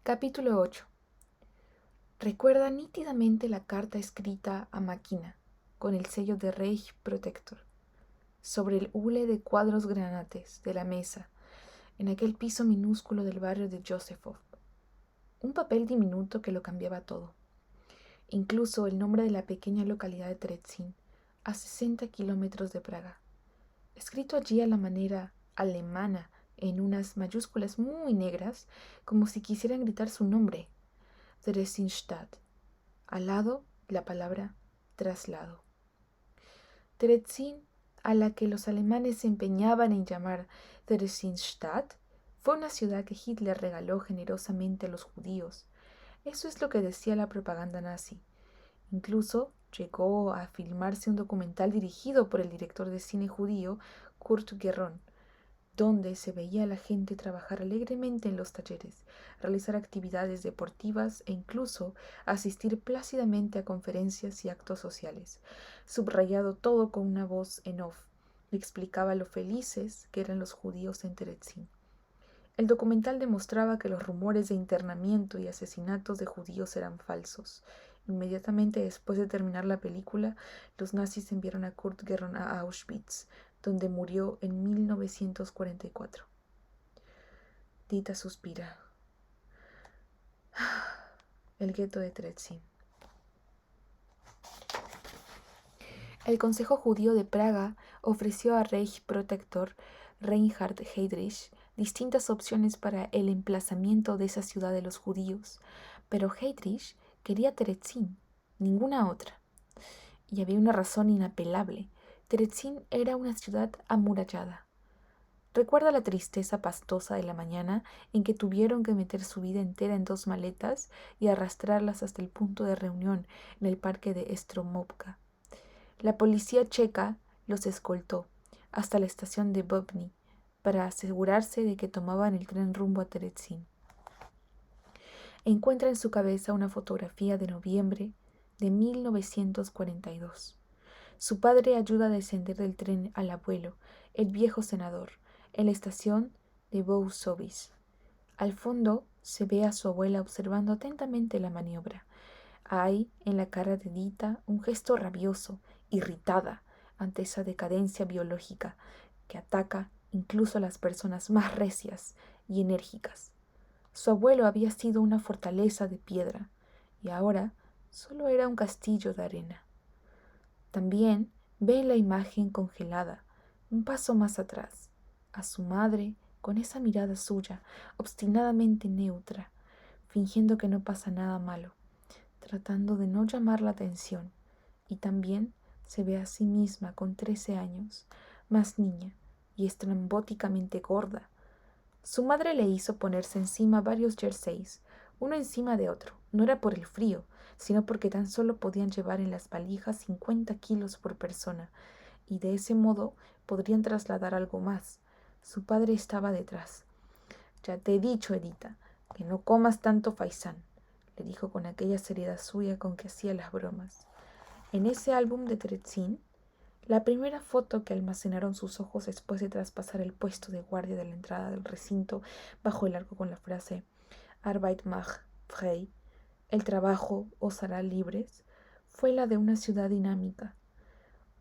Capítulo 8. Recuerda nítidamente la carta escrita a máquina, con el sello de Reich Protector, sobre el hule de cuadros granates de la mesa, en aquel piso minúsculo del barrio de Josefov. Un papel diminuto que lo cambiaba todo. Incluso el nombre de la pequeña localidad de Terezín, a 60 kilómetros de Praga. Escrito allí a la manera alemana, en unas mayúsculas muy negras, como si quisieran gritar su nombre. Theresienstadt. Al lado, la palabra traslado. Terezín, a la que los alemanes se empeñaban en llamar Theresienstadt, fue una ciudad que Hitler regaló generosamente a los judíos. Eso es lo que decía la propaganda nazi. Incluso llegó a filmarse un documental dirigido por el director de cine judío Kurt Gerron, donde se veía a la gente trabajar alegremente en los talleres, realizar actividades deportivas e incluso asistir plácidamente a conferencias y actos sociales, subrayado todo con una voz en off, que explicaba lo felices que eran los judíos en Terezín. El documental demostraba que los rumores de internamiento y asesinatos de judíos eran falsos. Inmediatamente después de terminar la película, los nazis enviaron a Kurt Gerron a Auschwitz, donde murió en 1944. Dita suspira. El gueto de Terezín. El Consejo Judío de Praga ofreció a Reich Protector Reinhard Heydrich distintas opciones para el emplazamiento de esa ciudad de los judíos, pero Heydrich quería Terezín, ninguna otra. Y había una razón inapelable. Terezín era una ciudad amurallada. Recuerda la tristeza pastosa de la mañana en que tuvieron que meter su vida entera en 2 maletas y arrastrarlas hasta el punto de reunión en el parque de Stromovka. La policía checa los escoltó hasta la estación de Bobny para asegurarse de que tomaban el tren rumbo a Terezín. Encuentra en su cabeza una fotografía de noviembre de 1942. Su padre ayuda a descender del tren al abuelo, el viejo senador, en la estación de Bousovice. Al fondo se ve a su abuela observando atentamente la maniobra. Hay en la cara de Dita un gesto rabioso, irritada ante esa decadencia biológica que ataca incluso a las personas más recias y enérgicas. Su abuelo había sido una fortaleza de piedra y ahora solo era un castillo de arena. También ve en la imagen congelada, un paso más atrás, a su madre con esa mirada suya, obstinadamente neutra, fingiendo que no pasa nada malo, tratando de no llamar la atención, y también se ve a sí misma con 13 años, más niña y estrambóticamente gorda. Su madre le hizo ponerse encima varios jerseys, uno encima de otro. No era por el frío, sino porque tan solo podían llevar en las valijas 50 kilos por persona, y de ese modo podrían trasladar algo más. Su padre estaba detrás. «Ya te he dicho, Edita, que no comas tanto faisán», le dijo con aquella seriedad suya con que hacía las bromas. En ese álbum de Terezín, la primera foto que almacenaron sus ojos después de traspasar el puesto de guardia de la entrada del recinto bajo el arco con la frase Arbeit macht frei, el trabajo os hará libres, fue la de una ciudad dinámica,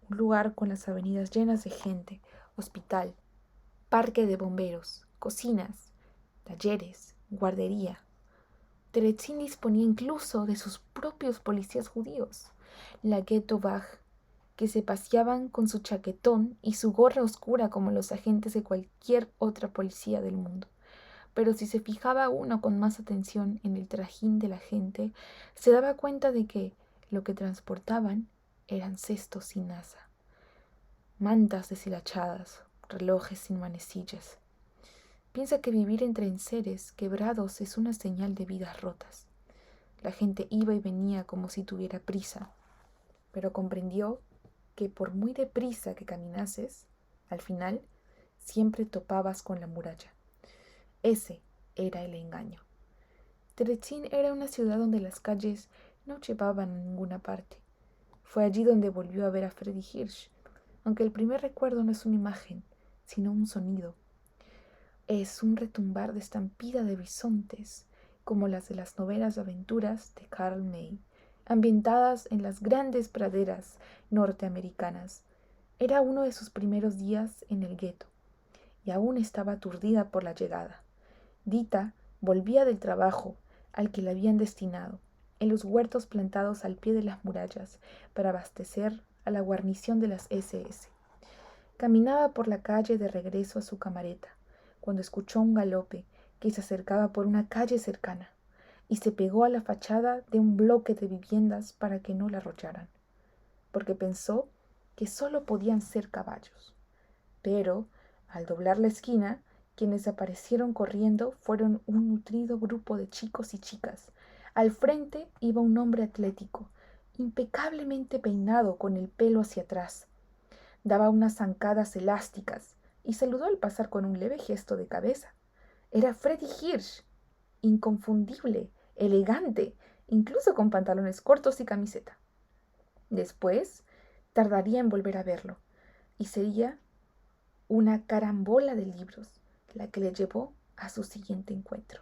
un lugar con las avenidas llenas de gente, hospital, parque de bomberos, cocinas, talleres, guardería. Terezín disponía incluso de sus propios policías judíos, la Ghetto Wache, que se paseaban con su chaquetón y su gorra oscura como los agentes de cualquier otra policía del mundo. Pero si se fijaba uno con más atención en el trajín de la gente, se daba cuenta de que lo que transportaban eran cestos sin asa, mantas deshilachadas, relojes sin manecillas. Piensa que vivir entre enseres quebrados es una señal de vidas rotas. La gente iba y venía como si tuviera prisa, pero comprendió que por muy deprisa que caminases, al final siempre topabas con la muralla. Ese era el engaño. Terezín era una ciudad donde las calles no llevaban a ninguna parte. Fue allí donde volvió a ver a Freddy Hirsch, aunque el primer recuerdo no es una imagen, sino un sonido. Es un retumbar de estampida de bisontes como las de las novelas de aventuras de Karl May, ambientadas en las grandes praderas norteamericanas. Era uno de sus primeros días en el gueto, y aún estaba aturdida por la llegada. Dita volvía del trabajo al que la habían destinado, en los huertos plantados al pie de las murallas para abastecer a la guarnición de las SS. Caminaba por la calle de regreso a su camareta, cuando escuchó un galope que se acercaba por una calle cercana, y se pegó a la fachada de un bloque de viviendas para que no la arrollaran, porque pensó que solo podían ser caballos. Pero, al doblar la esquina, quienes aparecieron corriendo fueron un nutrido grupo de chicos y chicas. Al frente iba un hombre atlético, impecablemente peinado con el pelo hacia atrás. Daba unas zancadas elásticas y saludó al pasar con un leve gesto de cabeza. Era Freddy Hirsch, inconfundible, elegante, incluso con pantalones cortos y camiseta. Después, tardaría en volver a verlo, y sería una carambola de libros la que le llevó a su siguiente encuentro.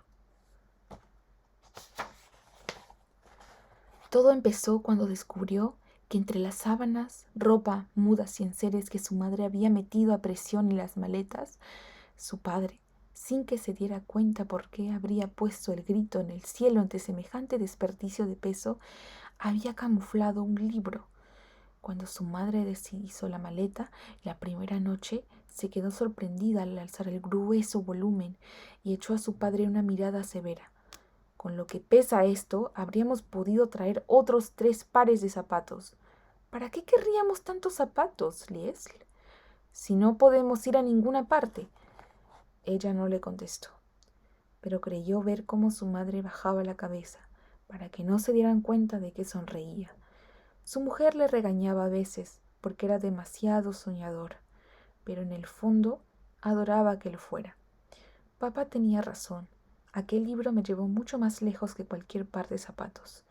Todo empezó cuando descubrió que entre las sábanas, ropa, mudas y enseres que su madre había metido a presión en las maletas, su padre, sin que se diera cuenta por qué habría puesto el grito en el cielo ante semejante desperdicio de peso, había camuflado un libro. Cuando su madre deshizo la maleta, la primera noche se quedó sorprendida al alzar el grueso volumen y echó a su padre una mirada severa. Con lo que pesa esto, habríamos podido traer otros 3 pares de zapatos. ¿Para qué querríamos tantos zapatos, Liesl? Si no podemos ir a ninguna parte. Ella no le contestó, pero creyó ver cómo su madre bajaba la cabeza, para que no se dieran cuenta de que sonreía. Su mujer le regañaba a veces porque era demasiado soñador, pero en el fondo adoraba que lo fuera. Papá tenía razón. Aquel libro me llevó mucho más lejos que cualquier par de zapatos.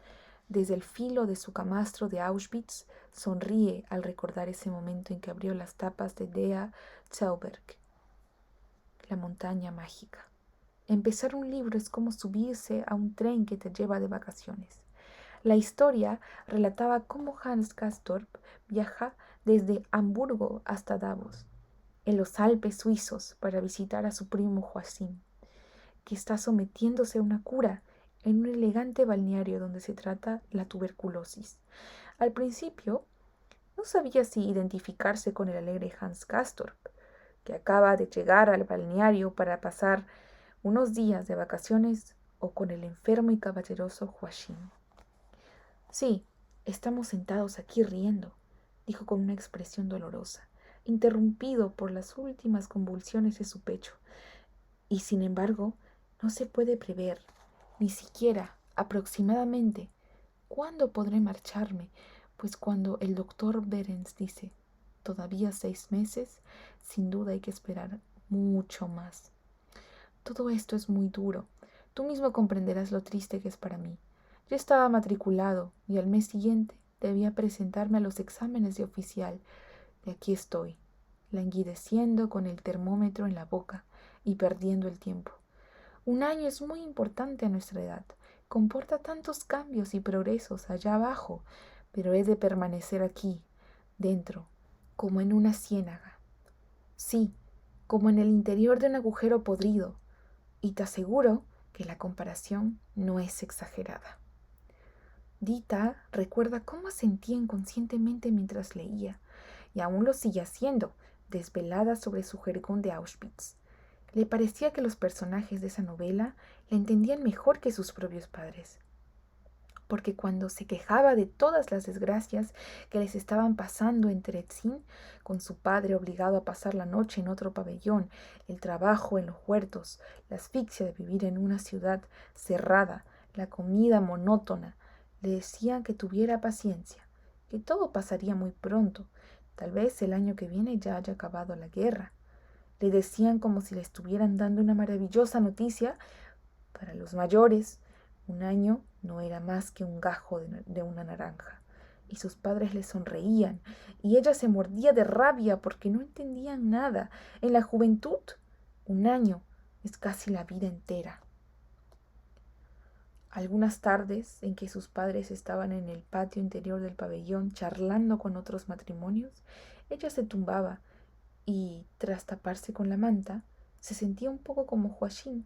Desde el filo de su camastro de Auschwitz sonríe al recordar ese momento en que abrió las tapas de Dea Zauberg, la montaña mágica. Empezar un libro es como subirse a un tren que te lleva de vacaciones. La historia relataba cómo Hans Castorp viaja desde Hamburgo hasta Davos, en los Alpes suizos, para visitar a su primo Joachim, que está sometiéndose a una cura en un elegante balneario donde se trata la tuberculosis. Al principio, no sabía si identificarse con el alegre Hans Castorp, que acaba de llegar al balneario para pasar unos días de vacaciones, o con el enfermo y caballeroso Joachim. Sí, estamos sentados aquí riendo, dijo con una expresión dolorosa, interrumpido por las últimas convulsiones de su pecho. Y sin embargo, no se puede prever, ni siquiera aproximadamente, cuándo podré marcharme, pues cuando el doctor Behrens dice todavía 6 meses, sin duda hay que esperar mucho más. Todo esto es muy duro. Tú mismo comprenderás lo triste que es para mí. Yo estaba matriculado y al mes siguiente debía presentarme a los exámenes de oficial. Y aquí estoy, languideciendo con el termómetro en la boca y perdiendo el tiempo. Un año es muy importante a nuestra edad. Comporta tantos cambios y progresos allá abajo, pero he de permanecer aquí, dentro, como en una ciénaga. Sí, como en el interior de un agujero podrido. Y te aseguro que la comparación no es exagerada. Dita recuerda cómo sentía inconscientemente mientras leía, y aún lo sigue haciendo, desvelada sobre su jergón de Auschwitz. Le parecía que los personajes de esa novela la entendían mejor que sus propios padres, porque cuando se quejaba de todas las desgracias que les estaban pasando en Terezín, con su padre obligado a pasar la noche en otro pabellón, el trabajo en los huertos, la asfixia de vivir en una ciudad cerrada, la comida monótona, le decían que tuviera paciencia, que todo pasaría muy pronto, tal vez el año que viene ya haya acabado la guerra. Le decían como si le estuvieran dando una maravillosa noticia. Para los mayores, un año no era más que un gajo de una naranja, y sus padres le sonreían, y ella se mordía de rabia porque no entendían nada. En la juventud, un año es casi la vida entera. Algunas tardes en que sus padres estaban en el patio interior del pabellón charlando con otros matrimonios, ella se tumbaba y, tras taparse con la manta, se sentía un poco como Joachim,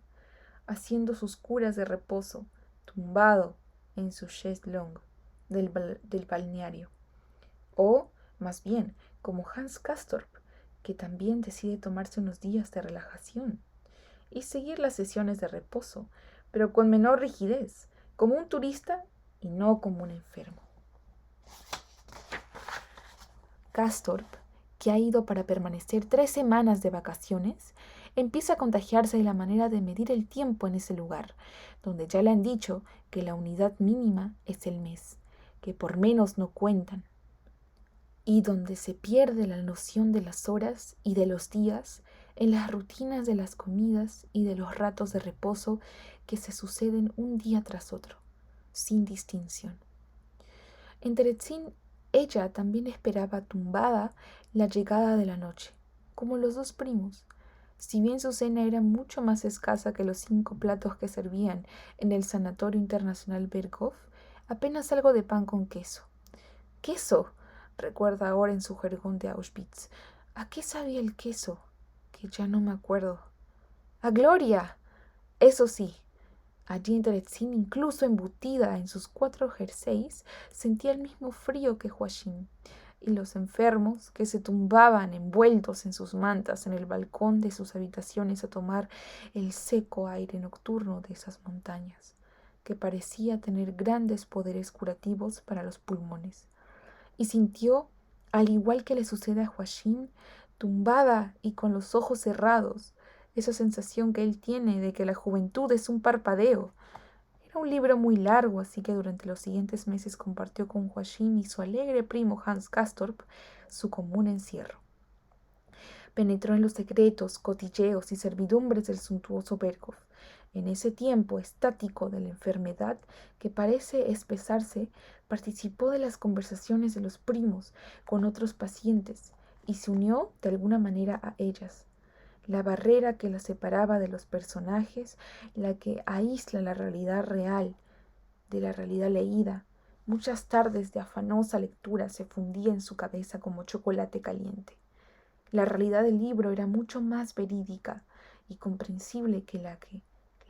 haciendo sus curas de reposo, tumbado en su chaise longue del balneario. O, más bien, como Hans Castorp, que también decide tomarse unos días de relajación y seguir las sesiones de reposo, pero con menor rigidez, como un turista y no como un enfermo. Castorp, que ha ido para permanecer 3 semanas de vacaciones, empieza a contagiarse de la manera de medir el tiempo en ese lugar, donde ya le han dicho que la unidad mínima es el mes, que por menos no cuentan, y donde se pierde la noción de las horas y de los días en las rutinas de las comidas y de los ratos de reposo que se suceden un día tras otro, sin distinción. En Terezín, ella también esperaba tumbada la llegada de la noche, como los 2 primos. Si bien su cena era mucho más escasa que los 5 platos que servían en el Sanatorio Internacional Berghof, apenas algo de pan con queso. ¿Queso? Recuerda ahora en su jergón de Auschwitz. ¿A qué sabía el queso? Que ya no me acuerdo. ¡A gloria! Eso sí, allí en Terezín, incluso embutida en sus 4 jerseys, sentía el mismo frío que Joachim, y los enfermos, que se tumbaban envueltos en sus mantas en el balcón de sus habitaciones a tomar el seco aire nocturno de esas montañas, que parecía tener grandes poderes curativos para los pulmones. Y sintió, al igual que le sucede a Joachim, tumbada y con los ojos cerrados, esa sensación que él tiene de que la juventud es un parpadeo. Era un libro muy largo, así que durante los siguientes meses compartió con Joachim y su alegre primo Hans Castorp su común encierro. Penetró en los secretos, cotilleos y servidumbres del suntuoso Berghof. En ese tiempo estático de la enfermedad que parece espesarse, participó de las conversaciones de los primos con otros pacientes y se unió de alguna manera a ellas. La barrera que la separaba de los personajes, la que aísla la realidad real de la realidad leída. Muchas tardes de afanosa lectura se fundía en su cabeza como chocolate caliente. La realidad del libro era mucho más verídica y comprensible que la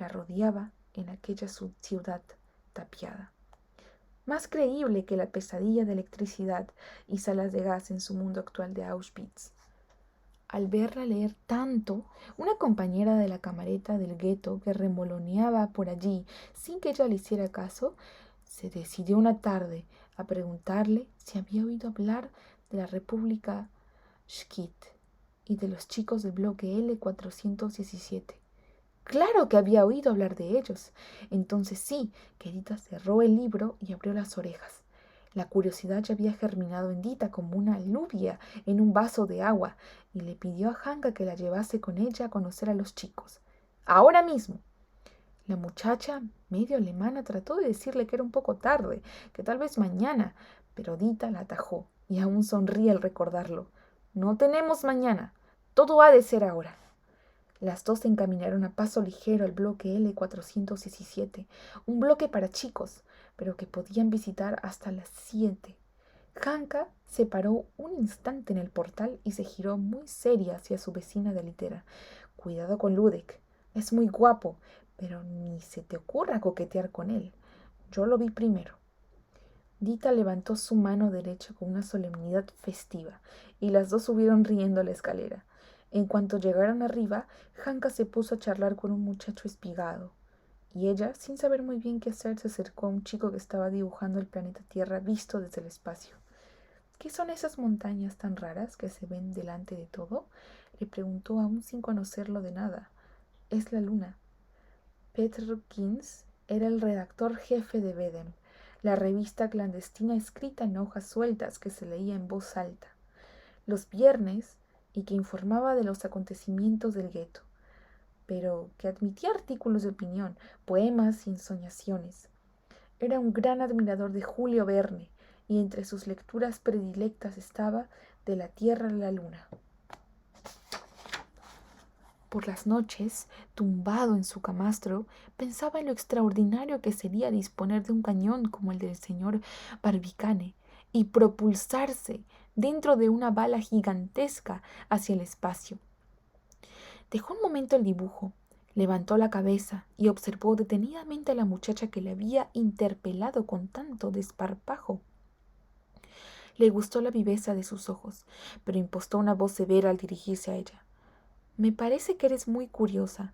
rodeaba en aquella ciudad tapiada. Más creíble que la pesadilla de electricidad y salas de gas en su mundo actual de Auschwitz. Al verla leer tanto, una compañera de la camareta del gueto que remoloneaba por allí sin que ella le hiciera caso, se decidió una tarde a preguntarle si había oído hablar de la República Schkitt y de los chicos del bloque L417. Claro que había oído hablar de ellos. Entonces sí, que Dita cerró el libro y abrió las orejas. La curiosidad ya había germinado en Dita como una alubia en un vaso de agua y le pidió a Hanka que la llevase con ella a conocer a los chicos. Ahora mismo. La muchacha, medio alemana, trató de decirle que era un poco tarde, que tal vez mañana, pero Dita la atajó y aún sonríe al recordarlo. No tenemos mañana. Todo ha de ser ahora. Las 2 se encaminaron a paso ligero al bloque L417, un bloque para chicos, pero que podían visitar hasta las 7. Hanka se paró un instante en el portal y se giró muy seria hacia su vecina de litera. Cuidado con Ludek. Es muy guapo, pero ni se te ocurra coquetear con él. Yo lo vi primero. Dita levantó su mano derecha con una solemnidad festiva, y las 2 subieron riendo la escalera. En cuanto llegaron arriba, Hanka se puso a charlar con un muchacho espigado, y ella, sin saber muy bien qué hacer, se acercó a un chico que estaba dibujando el planeta Tierra visto desde el espacio. ¿Qué son esas montañas tan raras que se ven delante de todo? Le preguntó aún sin conocerlo de nada. Es la luna. Petr Kins era el redactor jefe de Vedem, la revista clandestina escrita en hojas sueltas que se leía en voz alta los viernes y que informaba de los acontecimientos del gueto, pero que admitía artículos de opinión, poemas y ensoñaciones. Era un gran admirador de Julio Verne y entre sus lecturas predilectas estaba De la Tierra a la Luna. Por las noches, tumbado en su camastro, pensaba en lo extraordinario que sería disponer de un cañón como el del señor Barbicane y propulsarse dentro de una bala gigantesca hacia el espacio. Dejó un momento el dibujo, levantó la cabeza y observó detenidamente a la muchacha que le había interpelado con tanto desparpajo. Le gustó la viveza de sus ojos, pero impostó una voz severa al dirigirse a ella. Me parece que eres muy curiosa.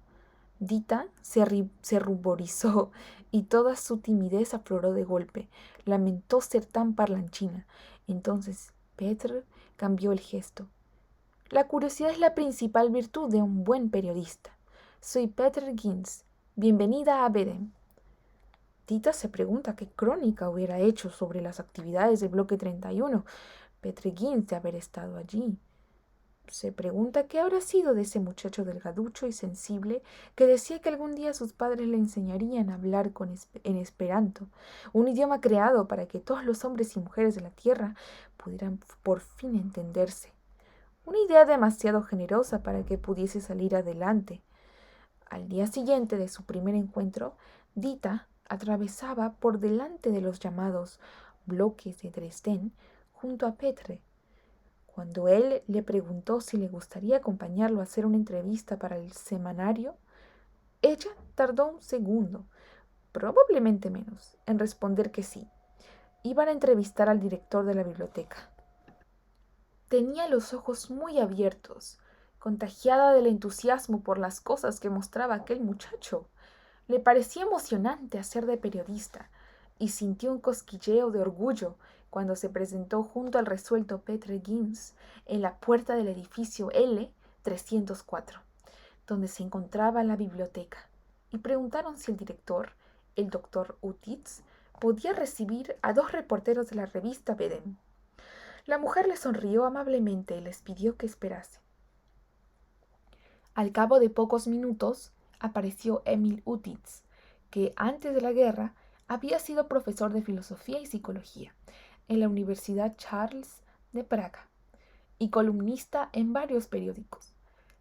Dita se ruborizó y toda su timidez afloró de golpe. Lamentó ser tan parlanchina. Entonces Petr cambió el gesto. La curiosidad es la principal virtud de un buen periodista. Soy Petr Gins. Bienvenida a Bedem. Dita se pregunta qué crónica hubiera hecho sobre las actividades del bloque 31, Petr Gins de haber estado allí. Se pregunta qué habrá sido de ese muchacho delgaducho y sensible que decía que algún día sus padres le enseñarían a hablar en esperanto, un idioma creado para que todos los hombres y mujeres de la tierra pudieran por fin entenderse. Una idea demasiado generosa para que pudiese salir adelante. Al día siguiente de su primer encuentro, Dita atravesaba por delante de los llamados bloques de Dresden junto a Petre. Cuando él le preguntó si le gustaría acompañarlo a hacer una entrevista para el semanario, ella tardó un segundo, probablemente menos, en responder que sí. Iban a entrevistar al director de la biblioteca. Tenía los ojos muy abiertos, contagiada del entusiasmo por las cosas que mostraba aquel muchacho. Le parecía emocionante hacer de periodista y sintió un cosquilleo de orgullo cuando se presentó junto al resuelto Petr Gins en la puerta del edificio L 304, donde se encontraba la biblioteca, y preguntaron si el director, el doctor Utitz, podía recibir a dos reporteros de la revista Bedem. La mujer le sonrió amablemente y les pidió que esperase. Al cabo de pocos minutos apareció Emil Utitz, que antes de la guerra había sido profesor de filosofía y psicología en la Universidad Charles de Praga y columnista en varios periódicos.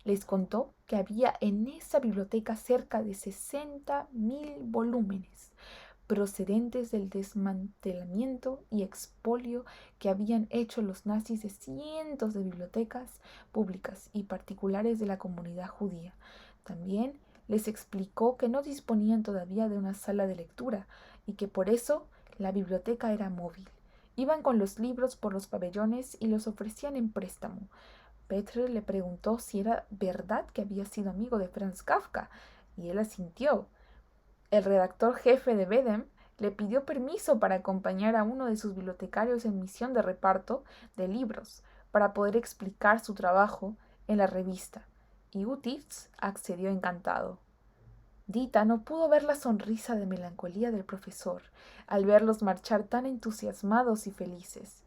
Les contó que había en esa biblioteca cerca de 60.000 volúmenes procedentes del desmantelamiento y expolio que habían hecho los nazis de cientos de bibliotecas públicas y particulares de la comunidad judía. También les explicó que no disponían todavía de una sala de lectura y que por eso la biblioteca era móvil. Iban con los libros por los pabellones y los ofrecían en préstamo. Petr le preguntó si era verdad que había sido amigo de Franz Kafka, y él asintió. El redactor jefe de Bedem le pidió permiso para acompañar a uno de sus bibliotecarios en misión de reparto de libros para poder explicar su trabajo en la revista, y Utitz accedió encantado. Dita no pudo ver la sonrisa de melancolía del profesor al verlos marchar tan entusiasmados y felices.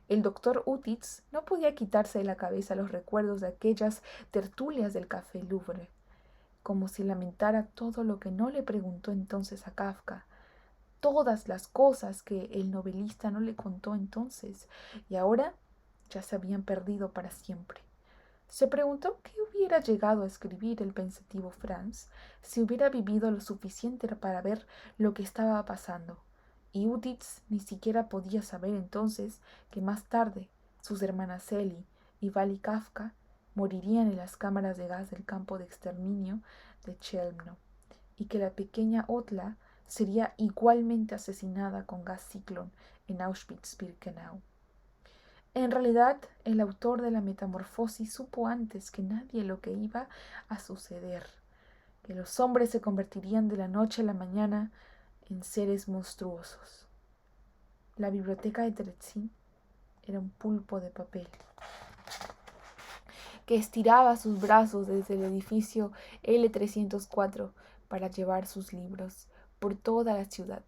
El doctor Utitz no podía quitarse de la cabeza los recuerdos de aquellas tertulias del Café Louvre, como si lamentara todo lo que no le preguntó entonces a Kafka, todas las cosas que el novelista no le contó entonces y ahora ya se habían perdido para siempre. Se preguntó qué hubiera llegado a escribir el pensativo Franz si hubiera vivido lo suficiente para ver lo que estaba pasando, y Utitz ni siquiera podía saber entonces que más tarde sus hermanas Ellie y Vali Kafka morirían en las cámaras de gas del campo de exterminio de Chelmno, y que la pequeña Otla sería igualmente asesinada con gas ciclón en Auschwitz-Birkenau. En realidad, el autor de la Metamorfosis supo antes que nadie lo que iba a suceder, que los hombres se convertirían de la noche a la mañana en seres monstruosos. La biblioteca de Dresden era un pulpo de papel que estiraba sus brazos desde el edificio L 304 para llevar sus libros por toda la ciudad.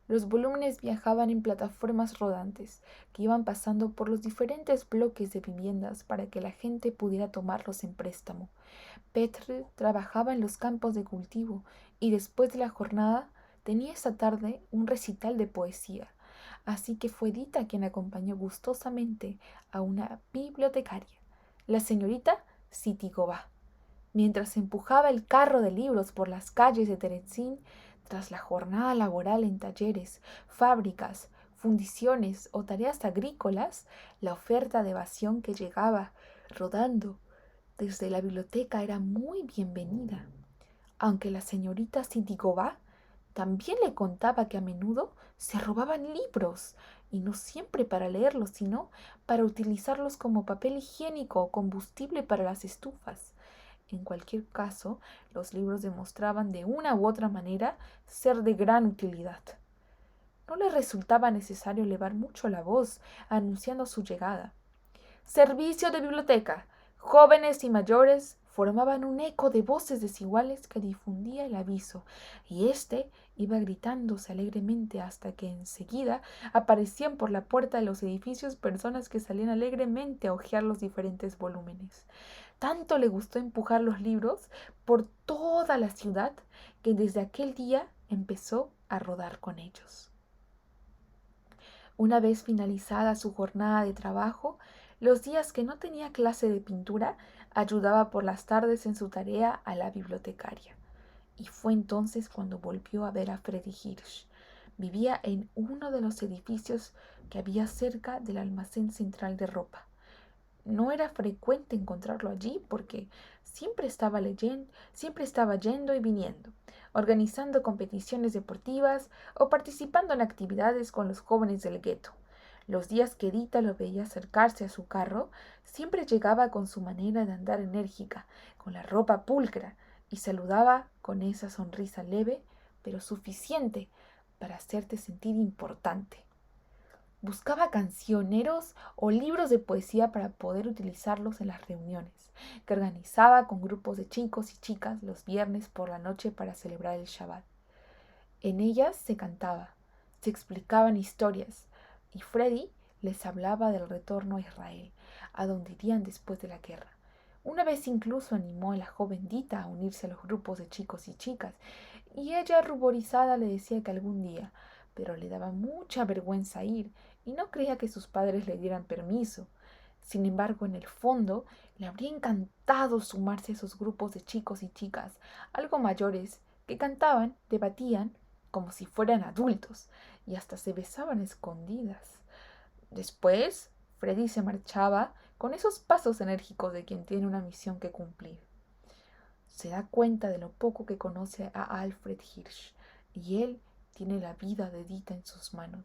Los volúmenes viajaban en plataformas rodantes que iban pasando por los diferentes bloques de viviendas para que la gente pudiera tomarlos en préstamo. Petr trabajaba en los campos de cultivo y después de la jornada tenía esa tarde un recital de poesía, así que fue Dita quien acompañó gustosamente a una bibliotecaria, la señorita Sitigová. Mientras empujaba el carro de libros por las calles de Terezín, tras la jornada laboral en talleres, fábricas, fundiciones o tareas agrícolas, la oferta de evasión que llegaba rodando desde la biblioteca era muy bienvenida, aunque la señorita Sidigová también le contaba que a menudo se robaban libros, y no siempre para leerlos, sino para utilizarlos como papel higiénico o combustible para las estufas. En cualquier caso, los libros demostraban de una u otra manera ser de gran utilidad. No le resultaba necesario elevar mucho la voz anunciando su llegada. Servicio de biblioteca. Jóvenes y mayores formaban un eco de voces desiguales que difundía el aviso, y éste iba gritándose alegremente hasta que enseguida aparecían por la puerta de los edificios personas que salían alegremente a hojear los diferentes volúmenes. Tanto le gustó empujar los libros por toda la ciudad que desde aquel día empezó a rodar con ellos. Una vez finalizada su jornada de trabajo, los días que no tenía clase de pintura, ayudaba por las tardes en su tarea a la bibliotecaria. Y fue entonces cuando volvió a ver a Freddy Hirsch. Vivía en uno de los edificios que había cerca del almacén central de ropa. No era frecuente encontrarlo allí porque siempre estaba leyendo, siempre estaba yendo y viniendo, organizando competiciones deportivas o participando en actividades con los jóvenes del gueto. Los días que Edita lo veía acercarse a su carro, siempre llegaba con su manera de andar enérgica, con la ropa pulcra, y saludaba con esa sonrisa leve, pero suficiente para hacerte sentir importante. Buscaba cancioneros o libros de poesía para poder utilizarlos en las reuniones, que organizaba con grupos de chicos y chicas los viernes por la noche para celebrar el Shabbat. En ellas se cantaba, se explicaban historias, y Freddy les hablaba del retorno a Israel, a donde irían después de la guerra. Una vez incluso animó a la joven Dita a unirse a los grupos de chicos y chicas, y ella, ruborizada, le decía que algún día, pero le daba mucha vergüenza ir, y no creía que sus padres le dieran permiso. Sin embargo, en el fondo, le habría encantado sumarse a esos grupos de chicos y chicas, algo mayores, que cantaban, debatían, como si fueran adultos, y hasta se besaban a escondidas. Después, Freddy se marchaba con esos pasos enérgicos de quien tiene una misión que cumplir. Se da cuenta de lo poco que conoce a Alfred Hirsch, y él tiene la vida de Edita en sus manos.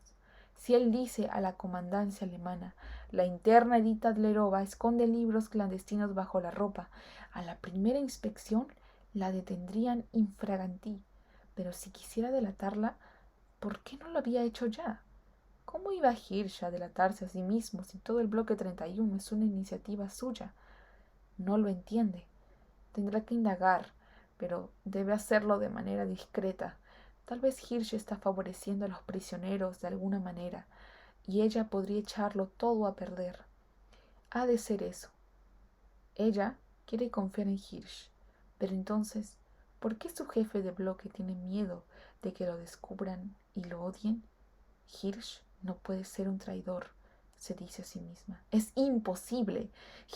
Si él dice a la comandancia alemana, la interna Edita Adlerova esconde libros clandestinos bajo la ropa, a la primera inspección la detendrían infraganti. Pero si quisiera delatarla, ¿por qué no lo había hecho ya? ¿Cómo iba Hirsch a delatarse a sí mismo si todo el bloque 31 es una iniciativa suya? No lo entiende. Tendrá que indagar, pero debe hacerlo de manera discreta. Tal vez Hirsch está favoreciendo a los prisioneros de alguna manera, y ella podría echarlo todo a perder. Ha de ser eso. Ella quiere confiar en Hirsch, pero entonces, ¿por qué su jefe de bloque tiene miedo de que lo descubran y lo odien? Hirsch no puede ser un traidor, se dice a sí misma. Es imposible.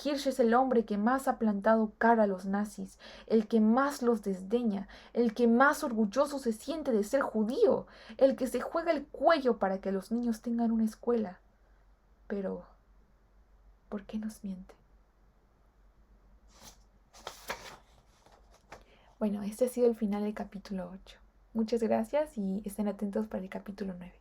Hirsch es el hombre que más ha plantado cara a los nazis, el que más los desdeña, el que más orgulloso se siente de ser judío, el que se juega el cuello para que los niños tengan una escuela. Pero, ¿por qué nos miente? Bueno, este ha sido el final del capítulo 8. Muchas gracias y estén atentos para el capítulo 9.